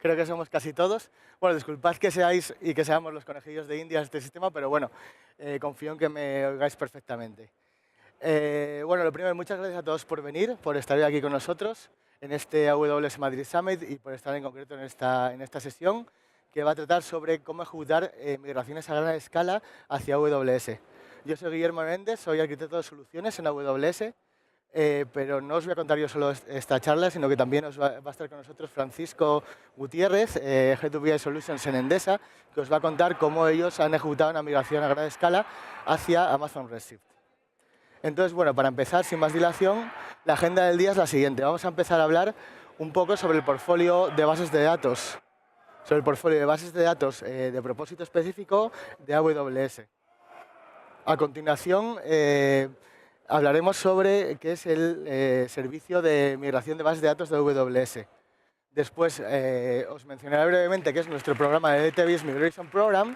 creo que somos casi todos. Bueno, disculpad que seáis y que seamos los conejillos de Indias de este sistema, pero bueno, confío en que me oigáis perfectamente. Bueno, lo primero, muchas gracias a todos por venir, por estar hoy aquí con nosotros en este AWS Madrid Summit y por estar en concreto en esta sesión que va a tratar sobre cómo ejecutar migraciones a gran escala hacia AWS. Yo soy Guillermo Méndez, soy arquitecto de soluciones en AWS, pero no os voy a contar yo solo esta charla, sino que también va a estar con nosotros Francisco Gutiérrez, Head of BI Solutions en Endesa, que os va a contar cómo ellos han ejecutado una migración a gran escala hacia Amazon Redshift. Entonces, bueno, para empezar, sin más dilación, la agenda del día es la siguiente. Vamos a empezar a hablar un poco sobre el portfolio de bases de datos, de propósito específico de AWS. A continuación, hablaremos sobre qué es el servicio de migración de bases de datos de AWS. Después, os mencionaré brevemente qué es nuestro programa de Database Migration Program.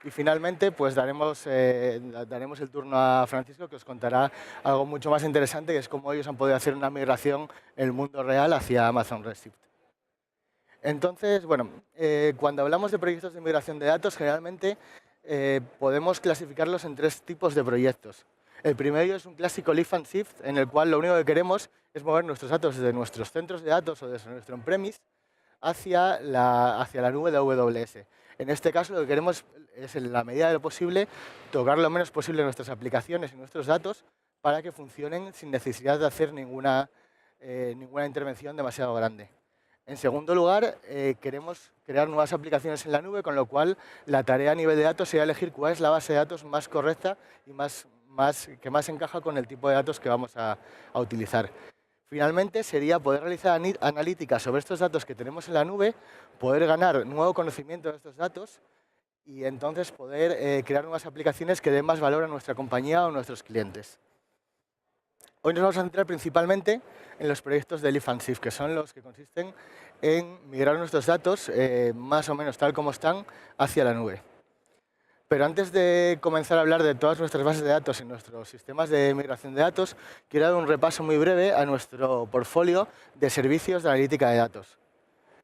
Y finalmente, pues daremos el turno a Francisco, que os contará algo mucho más interesante, que es cómo ellos han podido hacer una migración en el mundo real hacia Amazon Redshift. Entonces, bueno, cuando hablamos de proyectos de migración de datos, generalmente podemos clasificarlos en tres tipos de proyectos. El primero es un clásico lift and shift, en el cual lo único que queremos es mover nuestros datos desde nuestros centros de datos o desde nuestro on-premise hacia la nube de AWS. En este caso, lo que queremos es, en la medida de lo posible, tocar lo menos posible nuestras aplicaciones y nuestros datos para que funcionen sin necesidad de hacer ninguna intervención demasiado grande. En segundo lugar, queremos crear nuevas aplicaciones en la nube, con lo cual la tarea a nivel de datos sería elegir cuál es la base de datos más correcta y que más encaja con el tipo de datos que vamos a utilizar. Finalmente, sería poder realizar analíticas sobre estos datos que tenemos en la nube, poder ganar nuevo conocimiento de estos datos y entonces poder crear nuevas aplicaciones que den más valor a nuestra compañía o a nuestros clientes. Hoy nos vamos a centrar principalmente en los proyectos de lift and shift, que son los que consisten en migrar nuestros datos, más o menos tal como están, hacia la nube. Pero antes de comenzar a hablar de todas nuestras bases de datos y nuestros sistemas de migración de datos, quiero dar un repaso muy breve a nuestro portfolio de servicios de analítica de datos.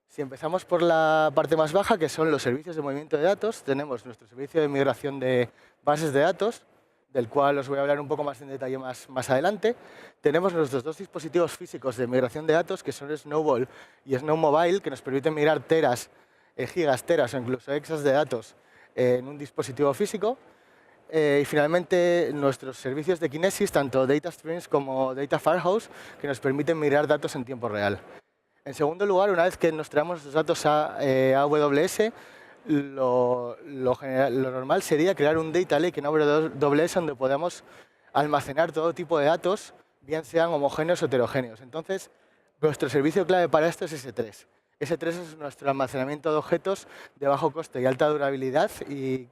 Si empezamos por la parte más baja, que son los servicios de movimiento de datos, tenemos nuestro servicio de migración de bases de datos, del cual os voy a hablar un poco más en detalle más adelante. Tenemos nuestros dos dispositivos físicos de migración de datos, que son Snowball y Snowmobile, que nos permiten migrar teras, gigas, teras o incluso exas de datos en un dispositivo físico. Y finalmente, nuestros servicios de Kinesis, tanto DataStreams como Data Firehouse, que nos permiten migrar datos en tiempo real. En segundo lugar, una vez que nos traemos nuestros datos a AWS, lo normal sería crear un Data Lake en AWS donde podamos almacenar todo tipo de datos, bien sean homogéneos o heterogéneos. Entonces, nuestro servicio clave para esto es S3. S3 es nuestro almacenamiento de objetos de bajo coste y alta durabilidad y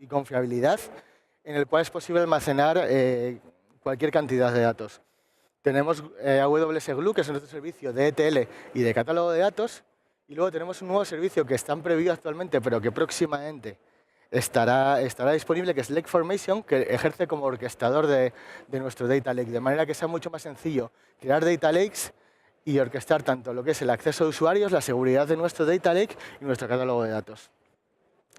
confiabilidad, en el cual es posible almacenar cualquier cantidad de datos. Tenemos AWS Glue, que es nuestro servicio de ETL y de catálogo de datos, y luego tenemos un nuevo servicio que está en preview actualmente, pero que próximamente estará disponible, que es Lake Formation, que ejerce como orquestador de nuestro Data Lake, de manera que sea mucho más sencillo crear Data Lakes y orquestar tanto lo que es el acceso de usuarios, la seguridad de nuestro Data Lake y nuestro catálogo de datos.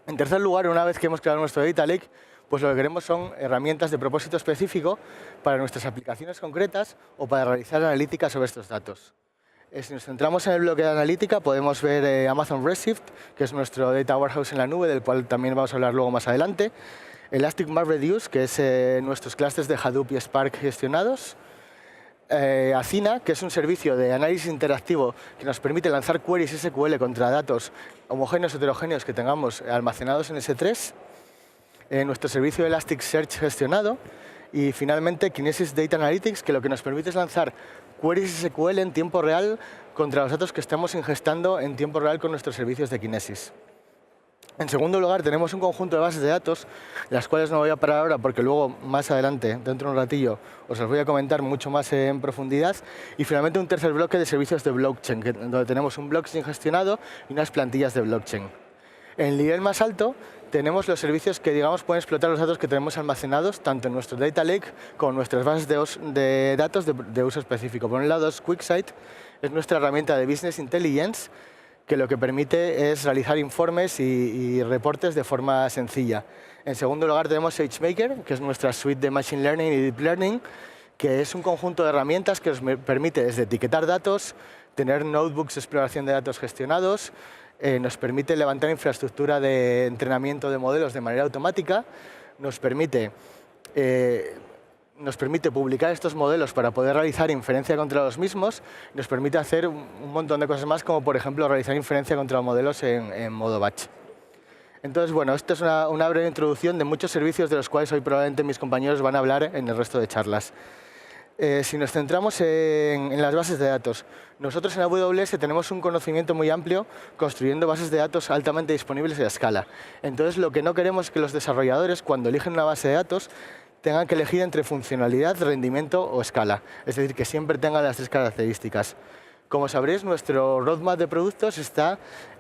En tercer lugar, una vez que hemos creado nuestro Data Lake, pues lo que queremos son herramientas de propósito específico para nuestras aplicaciones concretas o para realizar analíticas sobre estos datos. Si nos centramos en el bloque de analítica, podemos ver Amazon Redshift, que es nuestro Data Warehouse en la nube, del cual también vamos a hablar luego más adelante. Elastic MapReduce, que es nuestros clusters de Hadoop y Spark gestionados. Athena, que es un servicio de análisis interactivo que nos permite lanzar queries SQL contra datos homogéneos o heterogéneos que tengamos almacenados en S3. Nuestro servicio Elasticsearch gestionado. Y finalmente Kinesis Data Analytics, que lo que nos permite es lanzar queries SQL en tiempo real contra los datos que estamos ingestando en tiempo real con nuestros servicios de Kinesis. En segundo lugar, tenemos un conjunto de bases de datos, las cuales no voy a parar ahora porque luego, más adelante, dentro de un ratillo, os las voy a comentar mucho más en profundidad. Y finalmente un tercer bloque de servicios de blockchain, donde tenemos un blockchain gestionado y unas plantillas de blockchain. En el nivel más alto tenemos los servicios que, digamos, pueden explotar los datos que tenemos almacenados, tanto en nuestro Data Lake como en nuestras bases de datos de uso específico. Por un lado es QuickSight, es nuestra herramienta de Business Intelligence, que lo que permite es realizar informes y reportes de forma sencilla. En segundo lugar tenemos SageMaker, que es nuestra suite de Machine Learning y Deep Learning, que es un conjunto de herramientas que nos permite desde etiquetar datos, tener notebooks de exploración de datos gestionados, nos permite levantar infraestructura de entrenamiento de modelos de manera automática, nos permite publicar estos modelos para poder realizar inferencia contra los mismos, nos permite hacer un montón de cosas más, como por ejemplo realizar inferencia contra modelos en modo batch. Entonces, bueno, esto es una breve introducción de muchos servicios de los cuales hoy probablemente mis compañeros van a hablar en el resto de charlas. Si nos centramos en las bases de datos, nosotros en AWS tenemos un conocimiento muy amplio construyendo bases de datos altamente disponibles y a escala. Entonces, lo que no queremos es que los desarrolladores, cuando eligen una base de datos, tengan que elegir entre funcionalidad, rendimiento o escala. Es decir, que siempre tengan las tres características. Como sabréis, nuestro roadmap de productos está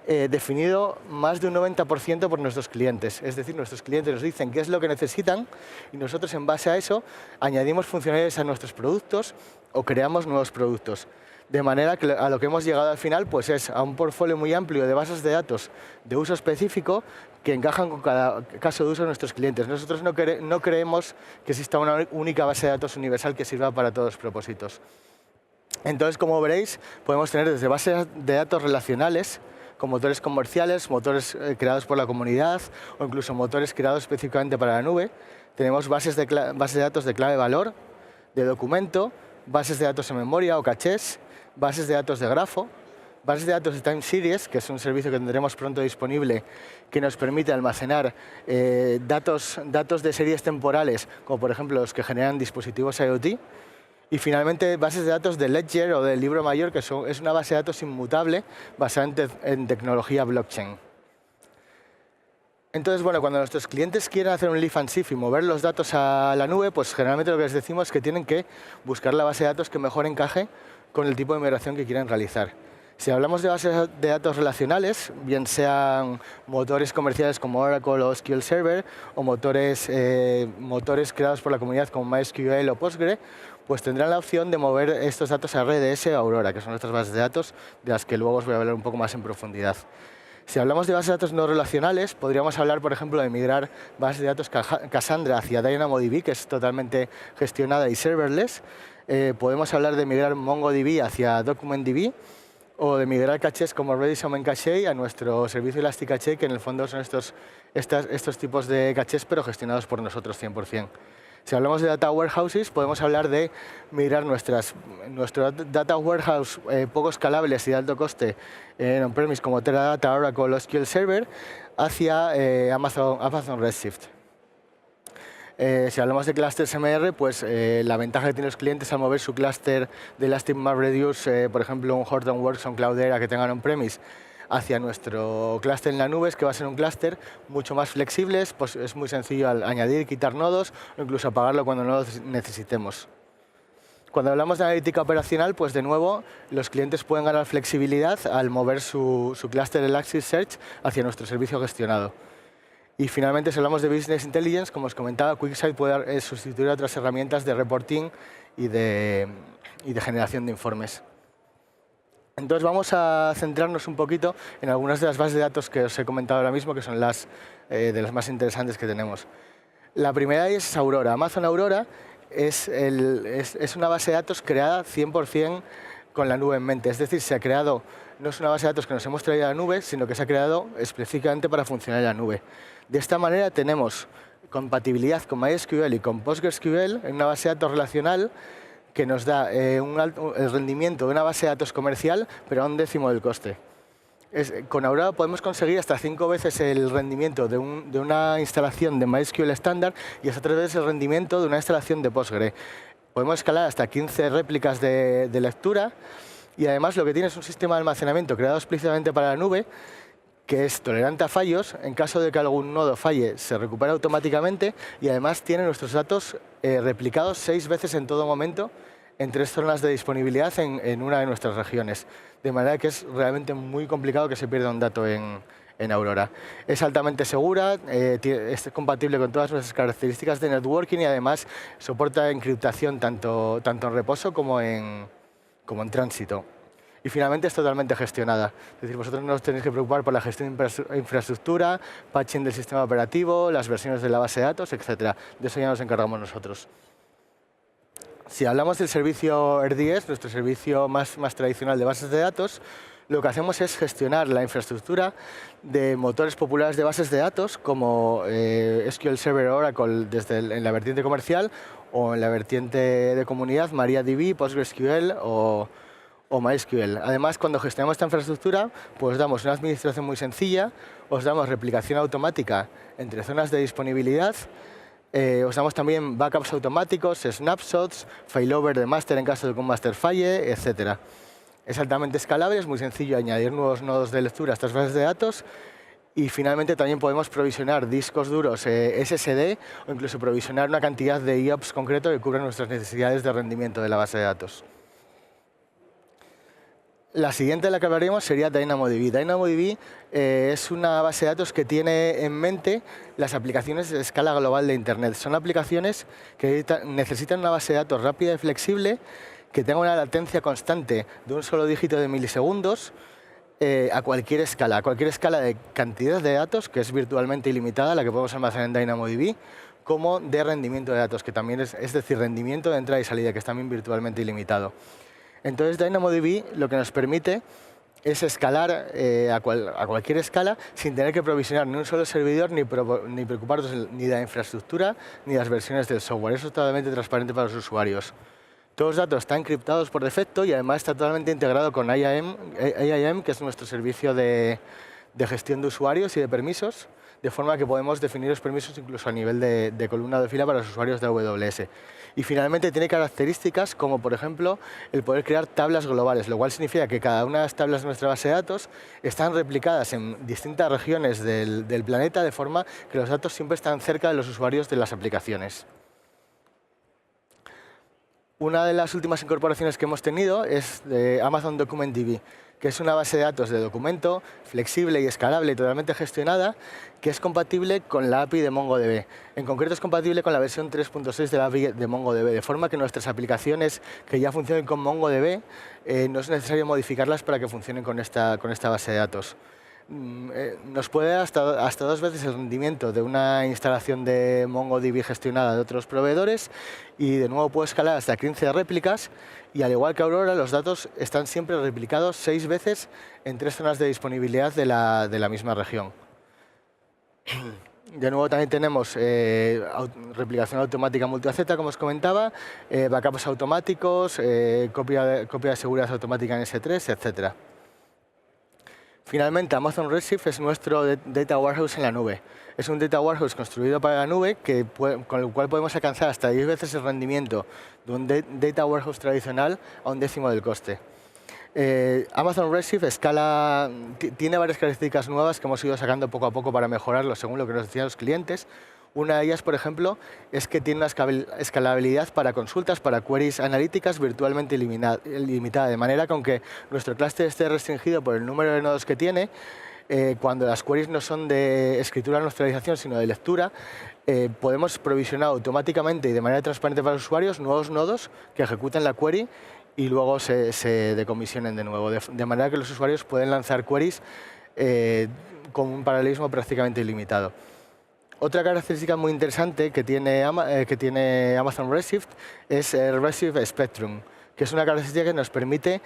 definido más de un 90% por nuestros clientes. Es decir, nuestros clientes nos dicen qué es lo que necesitan y nosotros, en base a eso, añadimos funcionalidades a nuestros productos o creamos nuevos productos. De manera que a lo que hemos llegado al final pues es a un portfolio muy amplio de bases de datos de uso específico que encajan con cada caso de uso de nuestros clientes. Nosotros no creemos que exista una única base de datos universal que sirva para todos los propósitos. Entonces, como veréis, podemos tener desde bases de datos relacionales, con motores comerciales, motores creados por la comunidad o incluso motores creados específicamente para la nube. Tenemos bases de datos de clave valor, de documento, bases de datos en memoria o cachés, bases de datos de grafo, bases de datos de time series, que es un servicio que tendremos pronto disponible, que nos permite almacenar datos de series temporales, como por ejemplo los que generan dispositivos IoT. Y finalmente, bases de datos de Ledger o del libro mayor, que es una base de datos inmutable basada en tecnología blockchain. Entonces, bueno, cuando nuestros clientes quieren hacer un lift and shift y mover los datos a la nube, pues generalmente lo que les decimos es que tienen que buscar la base de datos que mejor encaje con el tipo de migración que quieren realizar. Si hablamos de bases de datos relacionales, bien sean motores comerciales como Oracle o SQL Server, o motores creados por la comunidad como MySQL o Postgre, pues tendrán la opción de mover estos datos a RDS o Aurora, que son nuestras bases de datos, de las que luego os voy a hablar un poco más en profundidad. Si hablamos de bases de datos no relacionales, podríamos hablar, por ejemplo, de migrar bases de datos Cassandra hacia DynamoDB, que es totalmente gestionada y serverless. Podemos hablar de migrar MongoDB hacia DocumentDB, o de migrar cachés como Redis o Memcache a nuestro servicio Elasticcache, que en el fondo son estos tipos de cachés, pero gestionados por nosotros 100%. Si hablamos de data warehouses, podemos hablar de migrar nuestro data warehouse poco escalables y de alto coste en on-premise como Teradata, Oracle o SQL Server hacia Amazon Redshift. Si hablamos de clusters MR, pues la ventaja que tienen los clientes al mover su clúster de Elastic MapReduce, por ejemplo, un Hortonworks o un Cloudera que tengan on-premise, hacia nuestro clúster en la nube, es que va a ser un clúster mucho más flexible, pues es muy sencillo al añadir y quitar nodos o incluso apagarlo cuando no lo necesitemos. Cuando hablamos de analítica operacional, pues de nuevo los clientes pueden ganar flexibilidad al mover su clúster Elasticsearch hacia nuestro servicio gestionado. Y finalmente, si hablamos de Business Intelligence, como os comentaba, QuickSight puede sustituir a otras herramientas de reporting y de generación de informes. Entonces vamos a centrarnos un poquito en algunas de las bases de datos que os he comentado ahora mismo, que son de las más interesantes que tenemos. La primera es Aurora. Amazon Aurora es una base de datos creada 100% con la nube en mente. Es decir, no es una base de datos que nos hemos traído a la nube, sino que se ha creado específicamente para funcionar en la nube. De esta manera tenemos compatibilidad con MySQL y con PostgreSQL en una base de datos relacional que nos da el rendimiento de una base de datos comercial, pero a un décimo del coste. Con Aurora podemos conseguir hasta 5 veces el rendimiento de una instalación de MySQL estándar y hasta 3 veces el rendimiento de una instalación de Postgre. Podemos escalar hasta 15 réplicas de lectura y además lo que tiene es un sistema de almacenamiento creado explícitamente para la nube que es tolerante a fallos. En caso de que algún nodo falle, se recupera automáticamente y además tiene nuestros datos replicados 6 veces en todo momento en 3 zonas de disponibilidad en una de nuestras regiones. De manera que es realmente muy complicado que se pierda un dato en Aurora. Es altamente segura, es compatible con todas nuestras características de networking y además soporta encriptación tanto en reposo como en tránsito. Y finalmente es totalmente gestionada. Es decir, vosotros no os tenéis que preocupar por la gestión de infraestructura, patching del sistema operativo, las versiones de la base de datos, etc. De eso ya nos encargamos nosotros. Si hablamos del servicio RDS, nuestro servicio más tradicional de bases de datos, lo que hacemos es gestionar la infraestructura de motores populares de bases de datos como SQL Server Oracle en la vertiente comercial o en la vertiente de comunidad MariaDB, PostgreSQL o MySQL. Además, cuando gestionamos esta infraestructura, pues damos una administración muy sencilla, os damos replicación automática entre zonas de disponibilidad, os damos también backups automáticos, snapshots, failover de master en caso de que un master falle, etc. Es altamente escalable, es muy sencillo añadir nuevos nodos de lectura a estas bases de datos y finalmente también podemos provisionar discos duros SSD o incluso provisionar una cantidad de IOPS concreto que cubra nuestras necesidades de rendimiento de la base de datos. La siguiente de la que hablaremos sería DynamoDB. DynamoDB es una base de datos que tiene en mente las aplicaciones de escala global de Internet. Son aplicaciones que necesitan una base de datos rápida y flexible, que tenga una latencia constante de un solo dígito de milisegundos a cualquier escala de cantidad de datos, que es virtualmente ilimitada, la que podemos almacenar en DynamoDB, como de rendimiento de datos, que también es decir, rendimiento de entrada y salida, que es también virtualmente ilimitado. Entonces, DynamoDB lo que nos permite es escalar a cualquier escala sin tener que provisionar ni un solo servidor ni preocuparnos ni de la infraestructura ni de las versiones del software. Eso es totalmente transparente para los usuarios. Todos los datos están encriptados por defecto y además está totalmente integrado con IAM, que es nuestro servicio de gestión de usuarios y de permisos, de forma que podemos definir los permisos incluso a nivel de columna de fila para los usuarios de AWS. Y finalmente tiene características como, por ejemplo, el poder crear tablas globales, lo cual significa que cada una de las tablas de nuestra base de datos están replicadas en distintas regiones del planeta, de forma que los datos siempre están cerca de los usuarios de las aplicaciones. Una de las últimas incorporaciones que hemos tenido es de Amazon DocumentDB, que es una base de datos de documento flexible y escalable y totalmente gestionada, que es compatible con la API de MongoDB. En concreto, es compatible con la versión 3.6 de la API de MongoDB, de forma que nuestras aplicaciones que ya funcionen con MongoDB no es necesario modificarlas para que funcionen con esta base de datos. Nos puede dar hasta 2 veces el rendimiento de una instalación de MongoDB gestionada de otros proveedores y de nuevo puede escalar hasta 15 réplicas y al igual que Aurora los datos están siempre replicados 6 veces en 3 zonas de disponibilidad de la misma región. De nuevo también tenemos replicación automática multi-AZ, como os comentaba, backups automáticos, copia de seguridad automática en S3, etc. Finalmente, Amazon Redshift es nuestro Data Warehouse en la nube. Es un Data Warehouse construido para la nube con el cual podemos alcanzar hasta 10 veces el rendimiento de un Data Warehouse tradicional a 1/10 del coste. Amazon Redshift tiene varias características nuevas que hemos ido sacando poco a poco para mejorarlo según lo que nos decían los clientes. Una de ellas, por ejemplo, es que tiene una escalabilidad para consultas, para queries analíticas virtualmente ilimitada, de manera que aunque nuestro clúster esté restringido por el número de nodos que tiene, cuando las queries no son de escritura o nostalización, sino de lectura, podemos provisionar automáticamente y de manera transparente para los usuarios nuevos nodos que ejecuten la query y luego se decomisionen de nuevo, de manera que los usuarios pueden lanzar queries con un paralelismo prácticamente ilimitado. Otra característica muy interesante que tiene Amazon Redshift es el Redshift Spectrum, que es una característica que nos permite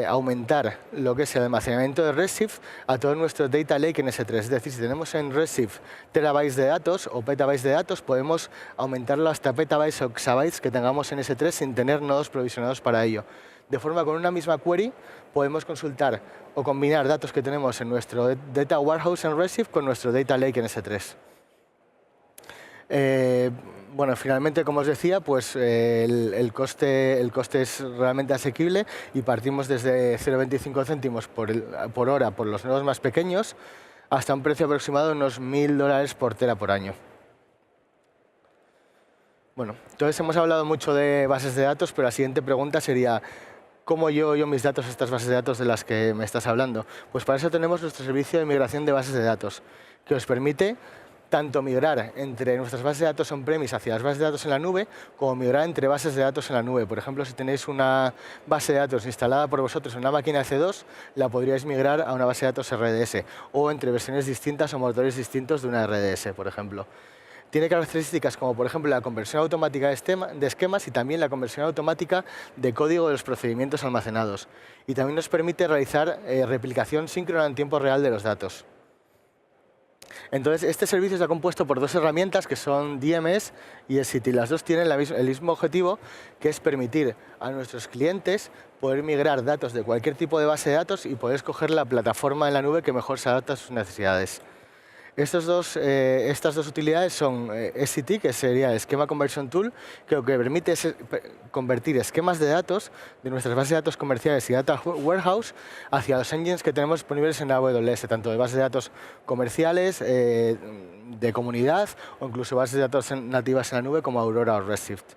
aumentar lo que es el almacenamiento de Redshift a todo nuestro Data Lake en S3. Es decir, si tenemos en Redshift terabytes de datos o petabytes de datos, podemos aumentarlo hasta petabytes o exabytes que tengamos en S3 sin tener nodos provisionados para ello. De forma que con una misma query podemos consultar o combinar datos que tenemos en nuestro Data Warehouse en Redshift con nuestro Data Lake en S3. Bueno, finalmente, como os decía, pues el coste es realmente asequible y partimos desde 0,25 céntimos por hora por los nodos más pequeños hasta un precio aproximado de unos $1000 por tera por año. Bueno, entonces hemos hablado mucho de bases de datos, pero la siguiente pregunta sería ¿cómo llevo yo mis datos a estas bases de datos de las que me estás hablando? Pues para eso tenemos nuestro servicio de migración de bases de datos, que os permite tanto migrar entre nuestras bases de datos on-premise hacia las bases de datos en la nube, como migrar entre bases de datos en la nube. Por ejemplo, si tenéis una base de datos instalada por vosotros en una máquina EC2, la podríais migrar a una base de datos RDS, o entre versiones distintas o motores distintos de una RDS, por ejemplo. Tiene características como, por ejemplo, la conversión automática de esquemas y también la conversión automática de código de los procedimientos almacenados. Y también nos permite realizar replicación síncrona en tiempo real de los datos. Entonces, este servicio está compuesto por dos herramientas que son DMS y SCT. Las dos tienen el mismo objetivo, que es permitir a nuestros clientes poder migrar datos de cualquier tipo de base de datos y poder escoger la plataforma en la nube que mejor se adapta a sus necesidades. Estas dos utilidades son SCT, que sería el Schema Conversion Tool, que lo que permite es convertir esquemas de datos de nuestras bases de datos comerciales y Data Warehouse hacia los engines que tenemos disponibles en AWS, tanto de bases de datos comerciales, de comunidad o incluso bases de datos nativas en la nube como Aurora o Redshift.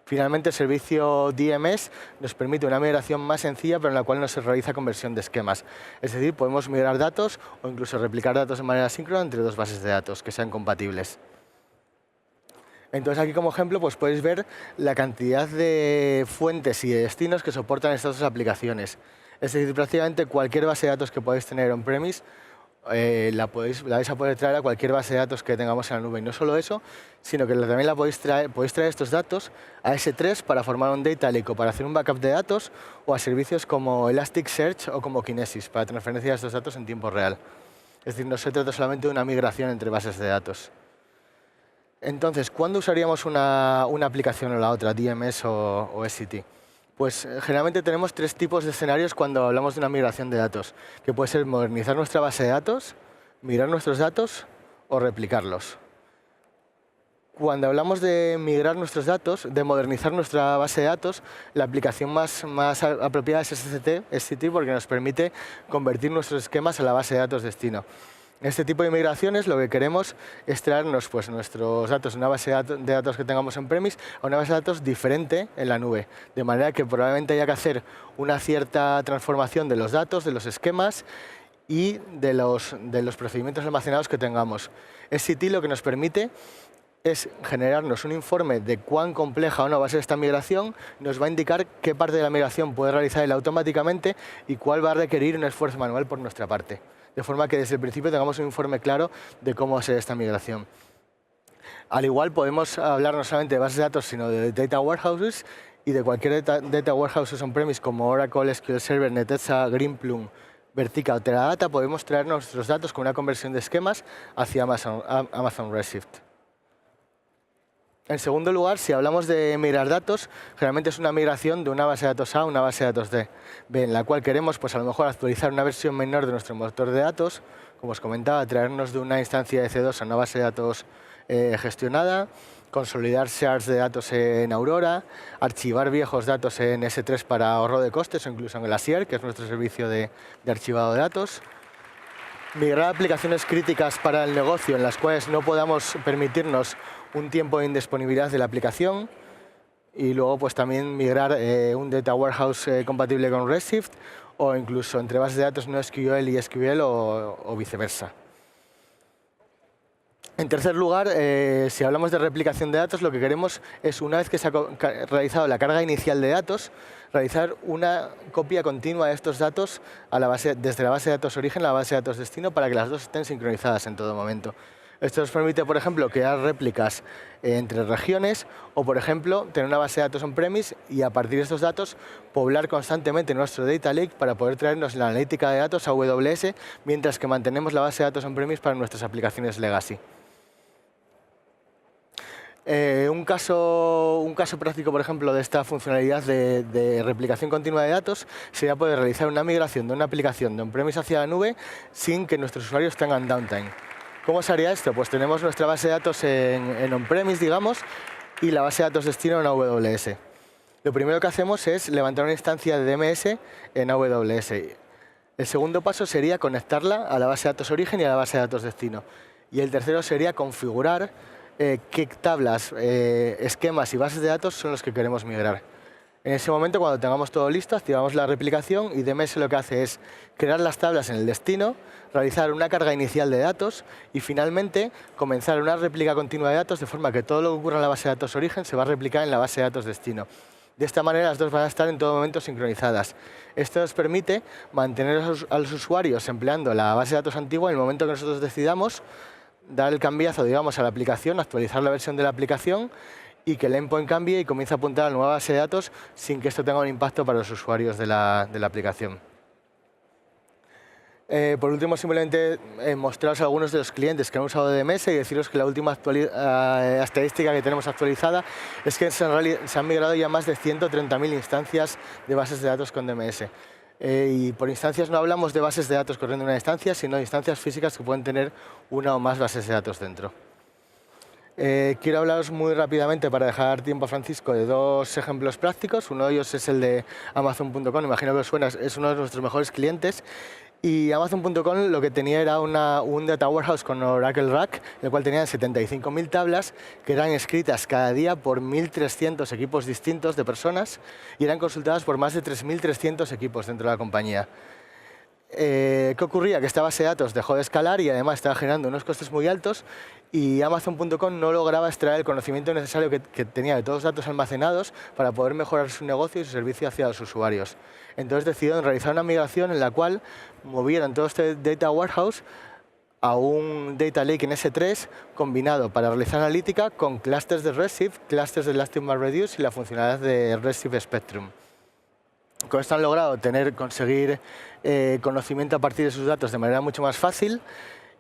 Finalmente, el servicio DMS nos permite una migración más sencilla, pero en la cual no se realiza conversión de esquemas. Es decir, podemos migrar datos o incluso replicar datos de manera síncrona entre dos bases de datos que sean compatibles. Entonces, aquí como ejemplo pues podéis ver la cantidad de fuentes y de destinos que soportan estas dos aplicaciones. Es decir, prácticamente cualquier base de datos que podáis tener on-premise la vais a poder traer a cualquier base de datos que tengamos en la nube. Y no solo eso, sino que también podéis traer estos datos a S3 para formar un data lake o para hacer un backup de datos, o a servicios como Elasticsearch o como Kinesis para transferencia de estos datos en tiempo real. Es decir, no se trata solamente de una migración entre bases de datos. Entonces, ¿cuándo usaríamos una aplicación o la otra, DMS o SCT? Pues generalmente tenemos tres tipos de escenarios cuando hablamos de una migración de datos, que puede ser modernizar nuestra base de datos, migrar nuestros datos o replicarlos. Cuando hablamos de migrar nuestros datos, de modernizar nuestra base de datos, la aplicación más apropiada es SCT, porque nos permite convertir nuestros esquemas a la base de datos destino. En este tipo de migraciones lo que queremos es traernos pues, nuestros datos de una base de datos que tengamos en premise a una base de datos diferente en la nube, de manera que probablemente haya que hacer una cierta transformación de los datos, de los esquemas y de los procedimientos almacenados que tengamos. SCT lo que nos permite es generarnos un informe de cuán compleja o no va a ser esta migración, nos va a indicar qué parte de la migración puede realizar él automáticamente y cuál va a requerir un esfuerzo manual por nuestra parte. De forma que desde el principio tengamos un informe claro de cómo va a ser esta migración. Al igual podemos hablar no solamente de bases de datos, sino de data warehouses y de cualquier data warehouses on-premise como Oracle, SQL Server, Netezza, Greenplum, Vertica o Teradata. Podemos traer nuestros datos con una conversión de esquemas hacia Amazon Redshift. En segundo lugar, si hablamos de migrar datos, generalmente es una migración de una base de datos A a una base de datos B, en la cual queremos pues, a lo mejor actualizar una versión menor de nuestro motor de datos, como os comentaba, traernos de una instancia de EC2 a una base de datos gestionada, consolidar shares de datos en Aurora, archivar viejos datos en S3 para ahorro de costes o incluso en Glacier, que es nuestro servicio de archivado de datos. Migrar aplicaciones críticas para el negocio en las cuales no podamos permitirnos un tiempo de indisponibilidad de la aplicación, y luego pues también migrar un data warehouse compatible con Redshift o incluso entre bases de datos no SQL y SQL o viceversa. En tercer lugar, si hablamos de replicación de datos, lo que queremos es, una vez que se ha realizado la carga inicial de datos, realizar una copia continua de estos datos desde la base de datos origen a la base de datos destino para que las dos estén sincronizadas en todo momento. Esto nos permite, por ejemplo, crear réplicas entre regiones o, por ejemplo, tener una base de datos on-premise y a partir de estos datos poblar constantemente nuestro data lake para poder traernos la analítica de datos a AWS mientras que mantenemos la base de datos on-premise para nuestras aplicaciones legacy. Un caso práctico, por ejemplo, de esta funcionalidad de replicación continua de datos sería poder realizar una migración de una aplicación de on-premise hacia la nube sin que nuestros usuarios tengan downtime. ¿Cómo se haría esto? Pues tenemos nuestra base de datos en on-premise, digamos, y la base de datos destino en AWS. Lo primero que hacemos es levantar una instancia de DMS en AWS. El segundo paso sería conectarla a la base de datos origen y a la base de datos destino. Y el tercero sería configurar qué tablas, esquemas y bases de datos son los que queremos migrar. En ese momento, cuando tengamos todo listo, activamos la replicación y DMS lo que hace es crear las tablas en el destino, realizar una carga inicial de datos y finalmente comenzar una réplica continua de datos de forma que todo lo que ocurra en la base de datos origen se va a replicar en la base de datos destino. De esta manera las dos van a estar en todo momento sincronizadas. Esto nos permite mantener a los usuarios empleando la base de datos antigua en el momento que nosotros decidamos dar el cambiazo, digamos, a la aplicación, actualizar la versión de la aplicación y que el endpoint cambie y comience a apuntar a la nueva base de datos sin que esto tenga un impacto para los usuarios de la aplicación. Por último, simplemente mostraros algunos de los clientes que han usado DMS y deciros que la última estadística que tenemos actualizada es que se han migrado ya más de 130.000 instancias de bases de datos con DMS. Y por instancias no hablamos de bases de datos corriendo en una instancia, sino de instancias físicas que pueden tener una o más bases de datos dentro. Quiero hablaros muy rápidamente, para dejar tiempo a Francisco, de dos ejemplos prácticos. Uno de ellos es el de Amazon.com, imagino que os suena, es uno de nuestros mejores clientes. Y Amazon.com lo que tenía era un data warehouse con Oracle Rack, el cual tenían 75.000 tablas que eran escritas cada día por 1.300 equipos distintos de personas y eran consultadas por más de 3.300 equipos dentro de la compañía. ¿Qué ocurría? Que esta base de datos dejó de escalar y además estaba generando unos costes muy altos y Amazon.com no lograba extraer el conocimiento necesario que tenía de todos los datos almacenados para poder mejorar su negocio y su servicio hacia los usuarios. Entonces decidieron realizar una migración en la cual movieron todo este data warehouse a un data lake en S3 combinado para realizar analítica con clusters de Redshift, clusters de Elastic MapReduce y la funcionalidad de Redshift Spectrum. Con esto han logrado conseguir conocimiento a partir de sus datos de manera mucho más fácil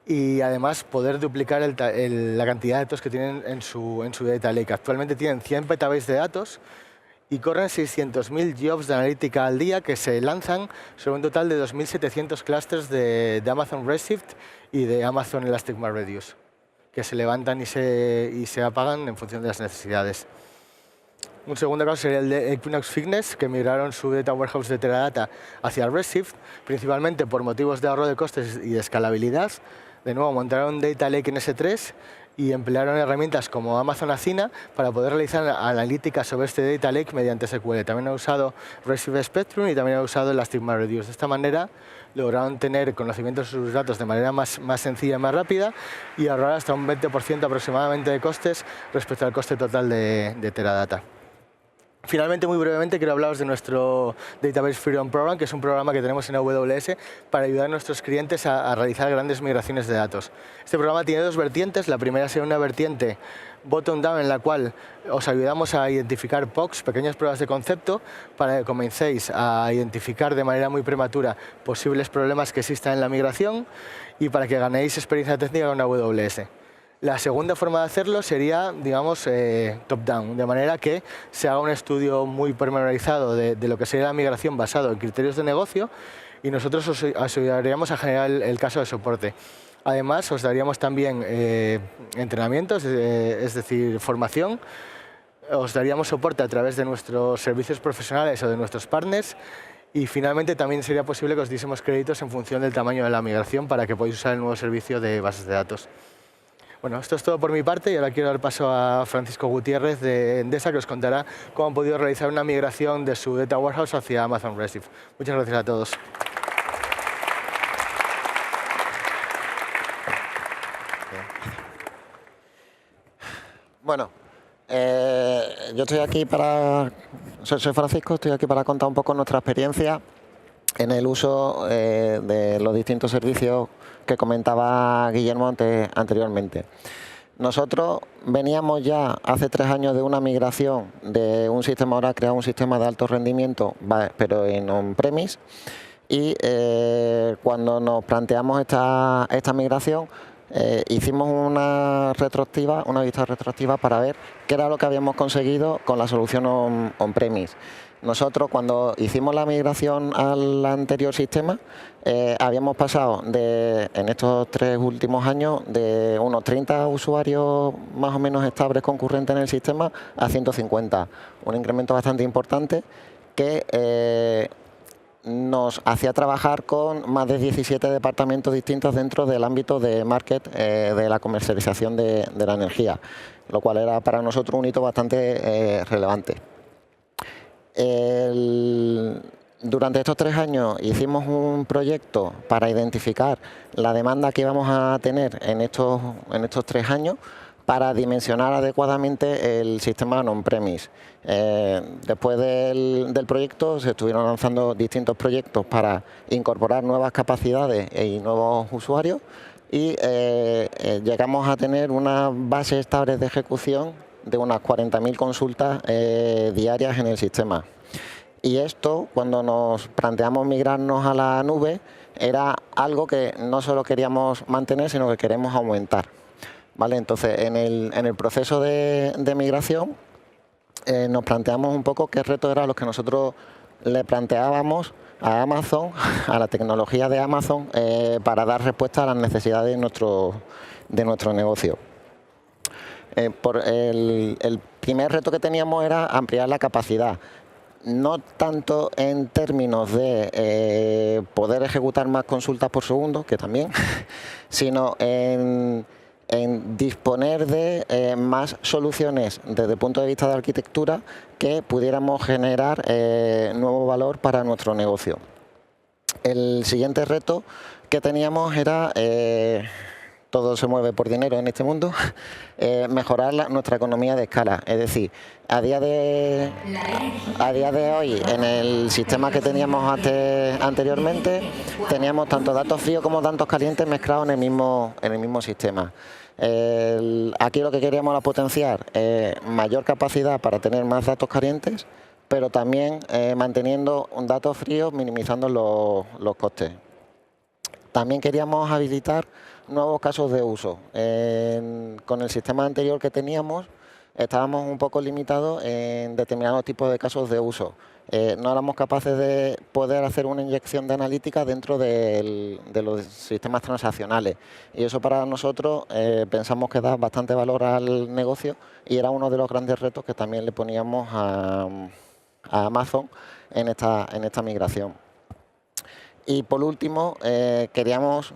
y además poder duplicar la cantidad de datos que tienen en su data lake. Actualmente tienen 100 petabytes de datos y corren 600.000 jobs de analítica al día que se lanzan sobre un total de 2.700 clusters de Amazon Redshift y de Amazon Elastic MapReduce, que se levantan y se apagan en función de las necesidades. Un segundo caso sería el de Equinox Fitness, que migraron su data warehouse de Teradata hacia Redshift, principalmente por motivos de ahorro de costes y de escalabilidad. De nuevo, montaron Data Lake en S3 y emplearon herramientas como Amazon Athena para poder realizar analíticas sobre este Data Lake mediante SQL. También han usado Redshift Spectrum y también han usado Elastic MapReduce. De esta manera lograron tener conocimiento de sus datos de manera más sencilla y más rápida y ahorrar hasta un 20% aproximadamente de costes respecto al coste total de Teradata. Finalmente, muy brevemente, quiero hablaros de nuestro Database Freedom Program, que es un programa que tenemos en AWS para ayudar a nuestros clientes a realizar grandes migraciones de datos. Este programa tiene dos vertientes. La primera sería una vertiente bottom-down, en la cual os ayudamos a identificar POCs, pequeñas pruebas de concepto, para que comencéis a identificar de manera muy prematura posibles problemas que existan en la migración y para que ganéis experiencia técnica con AWS. La segunda forma de hacerlo sería, digamos, top-down, de manera que se haga un estudio muy pormenorizado de lo que sería la migración basado en criterios de negocio y nosotros os ayudaríamos a generar el caso de soporte. Además, os daríamos también entrenamientos, es decir, formación. Os daríamos soporte a través de nuestros servicios profesionales o de nuestros partners. Y finalmente también sería posible que os diésemos créditos en función del tamaño de la migración para que podáis usar el nuevo servicio de bases de datos. Bueno, esto es todo por mi parte y ahora quiero dar paso a Francisco Gutiérrez de Endesa, que os contará cómo han podido realizar una migración de su Data Warehouse hacia Amazon Redshift. Muchas gracias a todos. Bueno, yo estoy aquí soy Francisco, estoy aquí para contar un poco nuestra experiencia en el uso de los distintos servicios que comentaba Guillermo anteriormente. Nosotros veníamos ya hace 3 años de una migración de un sistema Oracle a un sistema de alto rendimiento, pero en on-premise, y cuando nos planteamos esta migración, hicimos una vista retrospectiva para ver qué era lo que habíamos conseguido con la solución on-premise. Nosotros, cuando hicimos la migración al anterior sistema, habíamos pasado en estos 3 últimos años de unos 30 usuarios más o menos estables concurrentes en el sistema a 150. Un incremento bastante importante que nos hacía trabajar con más de 17 departamentos distintos dentro del ámbito de market de la comercialización de la energía, lo cual era para nosotros un hito bastante relevante. Durante estos 3 años hicimos un proyecto para identificar la demanda que íbamos a tener en estos 3 años para dimensionar adecuadamente el sistema on-premise. Después del proyecto se estuvieron lanzando distintos proyectos para incorporar nuevas capacidades y nuevos usuarios y llegamos a tener una base estable de ejecución de unas 40.000 consultas diarias en el sistema. Y esto, cuando nos planteamos migrarnos a la nube, era algo que no solo queríamos mantener, sino que queremos aumentar. ¿Vale? Entonces, en el proceso de migración, nos planteamos un poco qué retos eran los que nosotros le planteábamos a Amazon, a la tecnología de Amazon, para dar respuesta a las necesidades de nuestro negocio. El primer reto que teníamos era ampliar la capacidad. No tanto en términos de poder ejecutar más consultas por segundo, que también, sino en disponer de más soluciones desde el punto de vista de arquitectura que pudiéramos generar nuevo valor para nuestro negocio. El siguiente reto que teníamos era, todo se mueve por dinero en este mundo, mejorar nuestra economía de escala. Es decir, a día de hoy, en el sistema que teníamos anteriormente, teníamos tanto datos fríos como datos calientes mezclados en el mismo sistema. Aquí lo que queríamos era potenciar mayor capacidad para tener más datos calientes, pero también manteniendo datos fríos, minimizando los costes. También queríamos habilitar nuevos casos de uso. Con el sistema anterior que teníamos, estábamos un poco limitados en determinados tipos de casos de uso. No éramos capaces de poder hacer una inyección de analítica dentro de los sistemas transaccionales. Y eso para nosotros pensamos que da bastante valor al negocio y era uno de los grandes retos que también le poníamos a Amazon en esta migración. Y por último, queríamos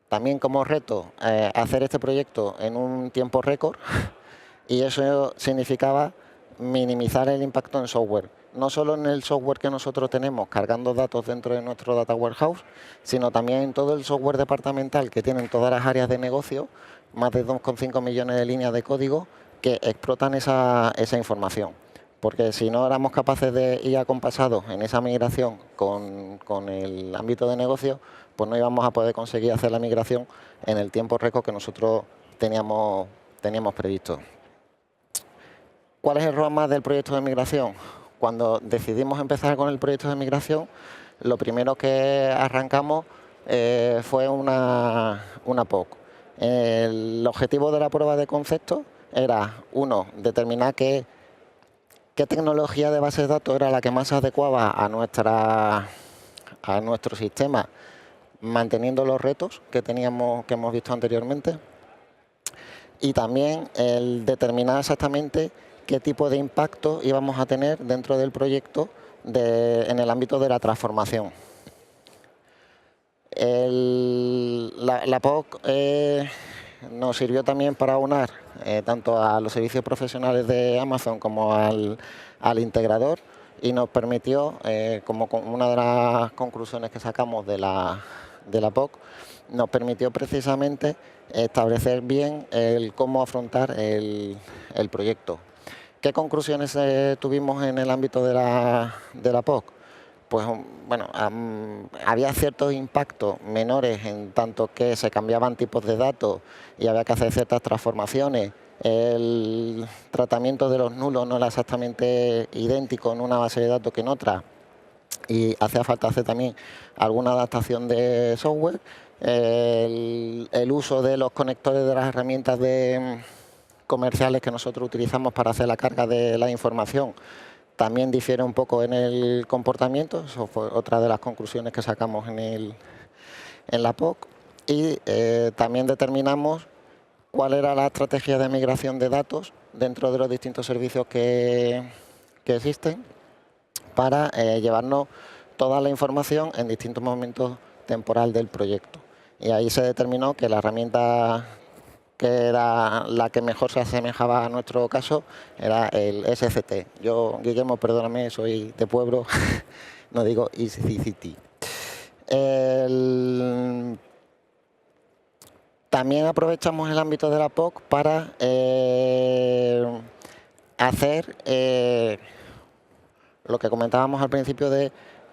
también como reto hacer este proyecto en un tiempo récord y eso significaba minimizar el impacto en software. No solo en el software que nosotros tenemos cargando datos dentro de nuestro data warehouse, sino también en todo el software departamental que tienen todas las áreas de negocio, más de 2,5 millones de líneas de código que explotan esa información. Porque si no éramos capaces de ir acompasados en esa migración con el ámbito de negocio, pues no íbamos a poder conseguir hacer la migración en el tiempo récord que nosotros teníamos previsto. ¿Cuál es el roadmap del proyecto de migración? Cuando decidimos empezar con el proyecto de migración, lo primero que arrancamos fue una POC. El objetivo de la prueba de concepto era, uno, determinar qué tecnología de bases de datos era la que más se adecuaba a nuestro sistema, manteniendo los retos que hemos visto anteriormente, y también el determinar exactamente qué tipo de impacto íbamos a tener dentro del proyecto en el ámbito de la transformación. La POC nos sirvió también para aunar tanto a los servicios profesionales de Amazon como al integrador y nos permitió, como una de las conclusiones que sacamos de la POC, nos permitió precisamente establecer bien cómo afrontar el proyecto. ¿Qué conclusiones tuvimos en el ámbito de la POC? Pues bueno, había ciertos impactos menores en tanto que se cambiaban tipos de datos y había que hacer ciertas transformaciones. El tratamiento de los nulos no era exactamente idéntico en una base de datos que en otra y hacía falta hacer también alguna adaptación de software. El uso de los conectores de las herramientas comerciales que nosotros utilizamos para hacer la carga de la información también difiere un poco en el comportamiento. Eso fue otra de las conclusiones que sacamos en la POC. Y también determinamos cuál era la estrategia de migración de datos dentro de los distintos servicios que existen para llevarnos toda la información en distintos momentos temporales del proyecto. Y ahí se determinó que la herramienta que era la que mejor se asemejaba a nuestro caso, era el SCT. Yo, Guillermo, perdóname, soy de pueblo, no digo EasyCity. También aprovechamos el ámbito de la POC para hacer lo que comentábamos al principio de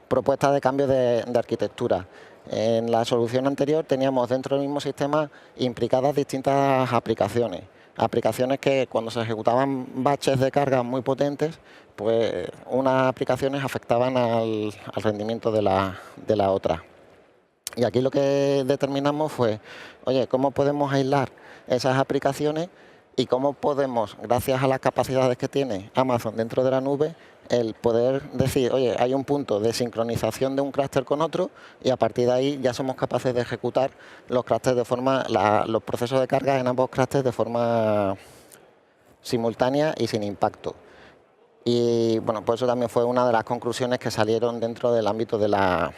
propuestas de cambio de arquitectura. En la solución anterior teníamos dentro del mismo sistema implicadas distintas aplicaciones. Aplicaciones que cuando se ejecutaban batches de carga muy potentes, pues unas aplicaciones afectaban al rendimiento de la otra. Y aquí lo que determinamos fue, oye, ¿cómo podemos aislar esas aplicaciones y cómo podemos, gracias a las capacidades que tiene Amazon dentro de la nube, el poder decir, oye, hay un punto de sincronización de un clúster con otro y a partir de ahí ya somos capaces de ejecutar los clústeres de forma, los procesos de carga en ambos clústeres de forma simultánea y sin impacto. Y bueno, pues eso también fue una de las conclusiones que salieron dentro del ámbito de la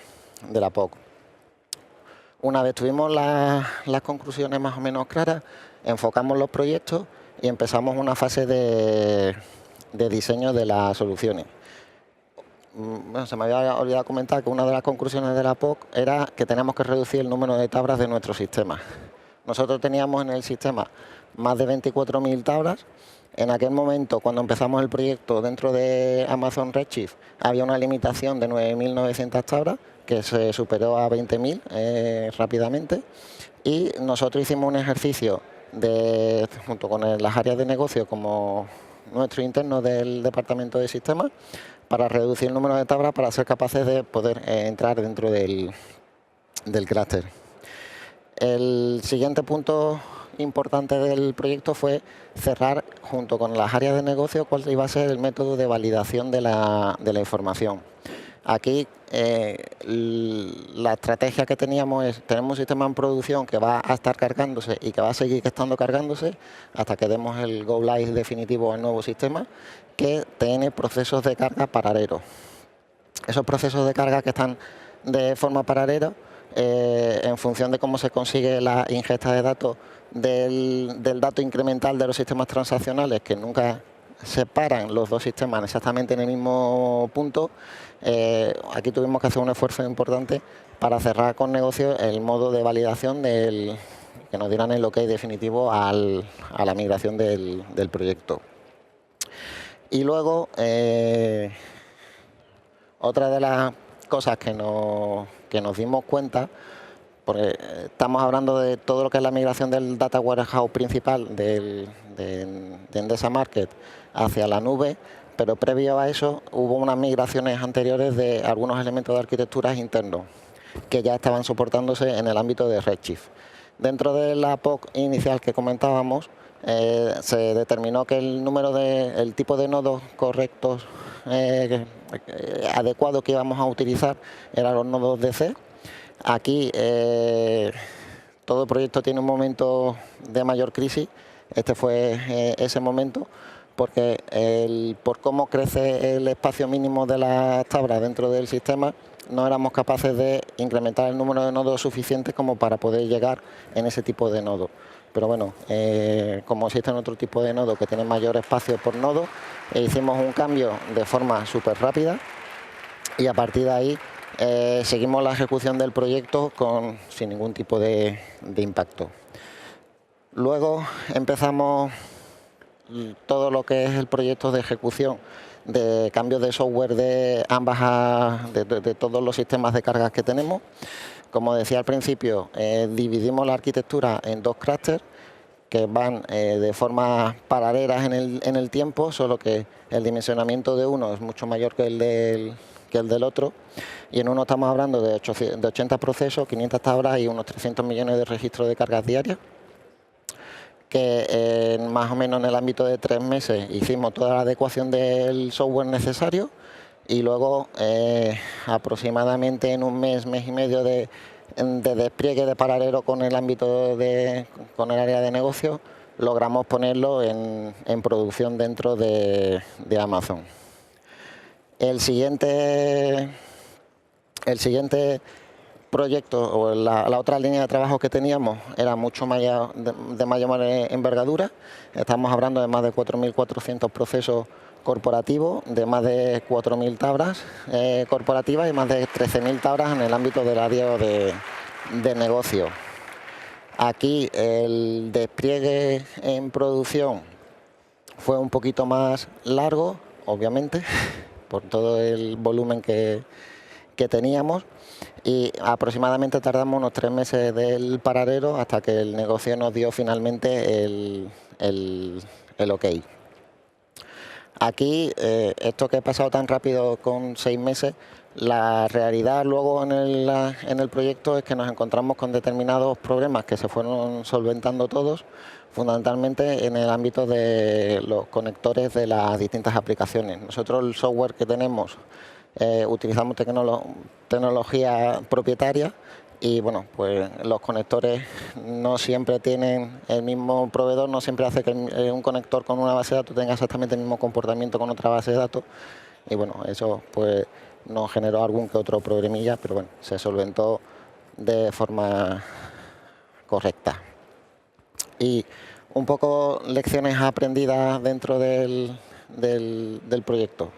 POC. Una vez tuvimos las conclusiones más o menos claras, enfocamos los proyectos y empezamos una fase de diseño de las soluciones. Bueno, se me había olvidado comentar que una de las conclusiones de la POC era que teníamos que reducir el número de tablas de nuestro sistema. Nosotros teníamos en el sistema más de 24.000 tablas. En aquel momento, cuando empezamos el proyecto dentro de Amazon Redshift, había una limitación de 9.900 tablas que se superó a 20.000 rápidamente. Y nosotros hicimos un ejercicio junto con las áreas de negocio como nuestro interno del departamento de sistemas para reducir el número de tablas para ser capaces de poder entrar dentro del clúster. El siguiente punto importante del proyecto fue cerrar junto con las áreas de negocio cuál iba a ser el método de validación de la información. Aquí la estrategia que teníamos es, tenemos un sistema en producción que va a estar cargándose y que va a seguir estando cargándose hasta que demos el Go Live definitivo al nuevo sistema, que tiene procesos de carga paralelos. Esos procesos de carga que están de forma paralela, en función de cómo se consigue la ingesta de datos del dato incremental de los sistemas transaccionales, que nunca separan los dos sistemas exactamente en el mismo punto, aquí tuvimos que hacer un esfuerzo importante para cerrar con negocio el modo de validación que nos dieran el OK definitivo a la migración del proyecto. Y luego, otra de las cosas que nos dimos cuenta, porque estamos hablando de todo lo que es la migración del data warehouse principal de Endesa Market hacia la nube, pero previo a eso hubo unas migraciones anteriores de algunos elementos de arquitecturas internos que ya estaban soportándose en el ámbito de Redshift. Dentro de la POC inicial que comentábamos, se determinó que el tipo de nodos correctos, adecuados que íbamos a utilizar eran los nodos DC. Aquí todo el proyecto tiene un momento de mayor crisis. Este fue ese momento, porque por cómo crece el espacio mínimo de las tablas dentro del sistema, no éramos capaces de incrementar el número de nodos suficientes como para poder llegar en ese tipo de nodo. Pero bueno, como existen otro tipo de nodos que tienen mayor espacio por nodo, hicimos un cambio de forma súper rápida y a partir de ahí seguimos la ejecución del proyecto sin ningún tipo de impacto. Luego empezamos todo lo que es el proyecto de ejecución de cambios de software de todos los sistemas de cargas que tenemos. Como decía al principio, dividimos la arquitectura en dos clústeres que van de forma paralelas en el tiempo, solo que el dimensionamiento de uno es mucho mayor que el del otro, y en uno estamos hablando de 80 procesos, 500 tablas y unos 300 millones de registros de cargas diarias, que más o menos en el ámbito de 3 meses hicimos toda la adecuación del software necesario y luego aproximadamente en un mes y medio de despliegue de paralelo con el ámbito con el área de negocio, logramos ponerlo en producción dentro de Amazon. El siguiente proyecto o la otra línea de trabajo que teníamos era mucho mayor, de mayor envergadura. Estamos hablando de más de 4.400 procesos corporativos, de más de 4.000 tablas corporativas y más de 13.000 tablas en el ámbito del área de negocio. Aquí el despliegue en producción fue un poquito más largo, obviamente, por todo el volumen que teníamos, y aproximadamente tardamos unos 3 meses del paradero hasta que el negocio nos dio finalmente el ok. Aquí, esto que ha pasado tan rápido con 6 meses, la realidad luego en el proyecto es que nos encontramos con determinados problemas que se fueron solventando todos, fundamentalmente en el ámbito de los conectores de las distintas aplicaciones. Nosotros el software que tenemos utilizamos tecnología propietaria y bueno, pues los conectores no siempre tienen el mismo proveedor, no siempre hace que un conector con una base de datos tenga exactamente el mismo comportamiento con otra base de datos y bueno, eso pues nos generó algún que otro problemilla, pero bueno, se solventó de forma correcta. Y un poco lecciones aprendidas dentro del proyecto.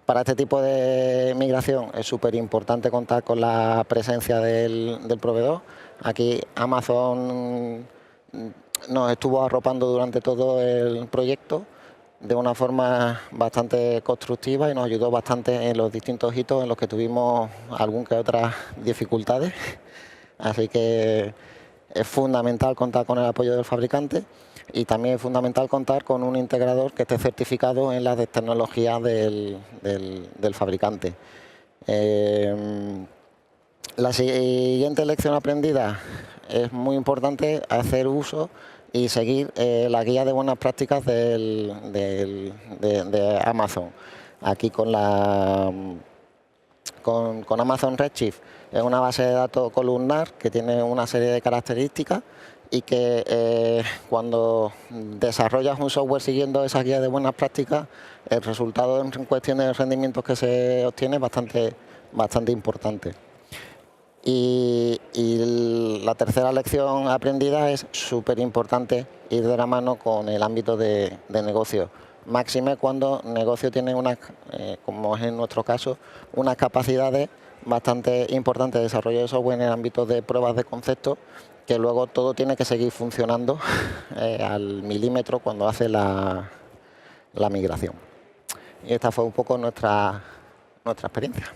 Para este tipo de migración es súper importante contar con la presencia del proveedor. Aquí Amazon nos estuvo arropando durante todo el proyecto de una forma bastante constructiva y nos ayudó bastante en los distintos hitos en los que tuvimos algún que otras dificultades. Así que es fundamental contar con el apoyo del fabricante y también es fundamental contar con un integrador que esté certificado en las tecnologías del fabricante. La siguiente lección aprendida es muy importante hacer uso y seguir la guía de buenas prácticas de Amazon. Aquí con Amazon Redshift es una base de datos columnar que tiene una serie de características y que cuando desarrollas un software siguiendo esa guía de buenas prácticas, el resultado en cuestión de rendimientos que se obtiene es bastante importante. Y la tercera lección aprendida es súper importante ir de la mano con el ámbito de negocio. Máxime cuando el negocio tiene como es en nuestro caso, unas capacidades bastante importantes de desarrollo de software en el ámbito de pruebas de concepto, que luego todo tiene que seguir funcionando al milímetro cuando hace la migración. Y esta fue un poco nuestra experiencia.